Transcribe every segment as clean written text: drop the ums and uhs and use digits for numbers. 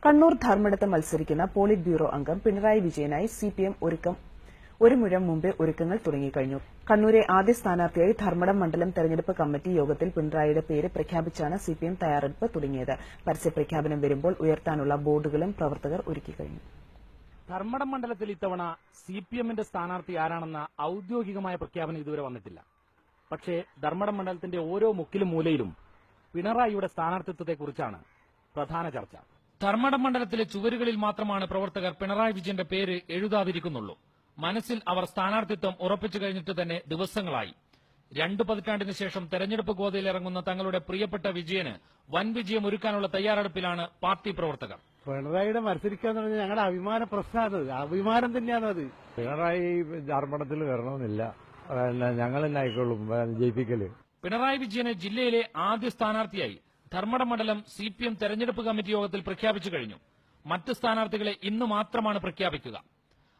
കണ്ണൂർ ധർമ്മടത്ത് മത്സരിക്കുന്ന polit bureau അംഗം Pinarayi വിജയനായി CPM ഒരു മുഴം മുമ്പേ ഒരുക്കങ്ങൾ തുടങ്ങിക്കഴിഞ്ഞു. കണ്ണൂരെ ആദ്യ സ്ഥാനാർത്ഥിയായി ധർമ്മടം മണ്ഡലം തെരഞ്ഞെടുപ്പ് കമ്മിറ്റി യോഗത്തിൽ പിണറായിയുടെ പേര് പ്രഖ്യാപിച്ചാണ് സിപിഎം തയ്യാറെടുപ്പ് തുടങ്ങിയത്. പരസ്യപ്രഖ്യാപനം വരുമ്പോൾ ഉയർത്താനുള്ള ബോർഡുകളും പ്രവർത്തകർ ഒരുക്കിക്കഴിഞ്ഞു. ധർമ്മടം മണ്ഡലത്തിൽ ഇത്തവണ സിപിഎമ്മിന്റെ സ്ഥാനാർത്ഥി ആരാണെന്ന ഔദ്യോഗികമായ പ്രഖ്യാപനം ഇതുവരെ വന്നിട്ടില്ല. പക്ഷേ ധർമ്മടം മണ്ഡലത്തിന്റെ ഓരോ മുക്കിലും മൂലയിലും പിണറായിയുടെ സ്ഥാനാർത്ഥിത്വത്തെക്കുറിച്ചാണ് പ്രധാന ചർച്ച. ധർമ്മടം മണ്ഡലത്തിലെ ചുവരുകളിൽ മാത്രമാണ് പ്രവർത്തകർ പിണറായി വിജയന്റെ പേര് എഴുതാതിരിക്കുന്നുള്ളൂ. മനസ്സിൽ അവർ സ്ഥാനാർത്ഥിത്വം ഉറപ്പിച്ചു കഴിഞ്ഞിട്ട് തന്നെ ദിവസങ്ങളായി. 2 പതിറ്റാണ്ടിന് ശേഷം തെരഞ്ഞെടുപ്പ് ഗോതയിലിറങ്ങുന്ന തങ്ങളുടെ പ്രിയപ്പെട്ട വിജയന് വൻ വിജയം ഒരുക്കാനുള്ള തയ്യാറെടുപ്പിലാണ് പാർട്ടി പ്രവർത്തകർ. പിണറായിയുടെ മത്സരിക്കാന്ന് പറഞ്ഞാൽ ഞങ്ങളുടെ അഭിമാന പ്രശ്നമാണ്, അഭിമാനം തന്നെയാണത്. പിണറായി ധർമ്മടത്തിൽ വരണമെന്നില്ല, ഞങ്ങൾ തന്നെ ആയിക്കോളും ജയിപ്പിക്കല്. പിണറായി വിജയനെ ജില്ലയിലെ ആദ്യ സ്ഥാനാർത്ഥിയായി ധർമ്മടം മണ്ഡലം സിപിഎം തെരഞ്ഞെടുപ്പ് കമ്മിറ്റി യോഗത്തിൽ പ്രഖ്യാപിച്ചു കഴിഞ്ഞു. മറ്റ് സ്ഥാനാർത്ഥികളെ ഇന്ന് മാത്രമാണ് പ്രഖ്യാപിക്കുക.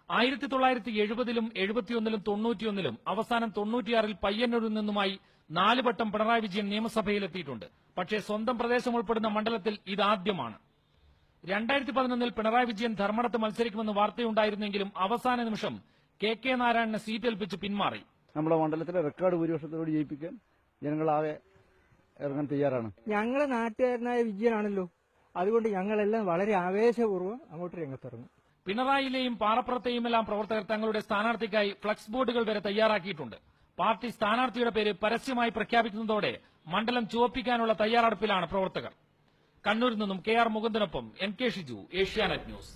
1970-ലും 71-ലും 91-ലും അവസാനം 96-ൽ പയ്യന്നൂരിൽ നിന്നുമായി 4 വട്ടം പിണറായി വിജയൻ നിയമസഭയിലെത്തിയിട്ടുണ്ട്. പക്ഷേ സ്വന്തം പ്രദേശം ഉൾപ്പെടുന്ന മണ്ഡലത്തിൽ ഇതാദ്യമാണ്. 2011-ൽ പിണറായി വിജയൻ ധർമ്മടത്ത് മത്സരിക്കുമെന്ന് വാർത്തയുണ്ടായിരുന്നെങ്കിലും അവസാന നിമിഷം കെ നാരായണനെ സീറ്റ് ഏൽപ്പിച്ച് പിന്മാറി. നമ്മുടെ മണ്ഡലത്തിലെ റെക്കോർഡ് ഭൂരിപക്ഷത്തോട് ജയിപ്പിക്കാൻ ജനങ്ങളാകെ ഇറങ്ങാൻ തയ്യാറാണ്. ഞങ്ങളെ നാട്ടുകാരനായ വിജയനാണല്ലോ, അതുകൊണ്ട് ഞങ്ങളെല്ലാം വളരെ ആവേശപൂർവ്വം അങ്ങോട്ട് രംഗത്തിറങ്ങും. പിണറായിയിലെയും പാറപ്പുറത്തെയുമെല്ലാം പ്രവർത്തകർ തങ്ങളുടെ സ്ഥാനാർത്ഥിക്കായി ഫ്ലക്സ് ബോർഡുകൾ വരെ തയ്യാറാക്കിയിട്ടുണ്ട്. പാർട്ടി സ്ഥാനാർത്ഥിയുടെ പേര് പരസ്യമായി പ്രഖ്യാപിക്കുന്നതോടെ മണ്ഡലം ചുവപ്പിക്കാനുള്ള തയ്യാറെടുപ്പിലാണ് പ്രവർത്തകർ. കണ്ണൂരിൽ നിന്നും KR മുകുന്ദനൊപ്പം NK Shiju, Asianet news.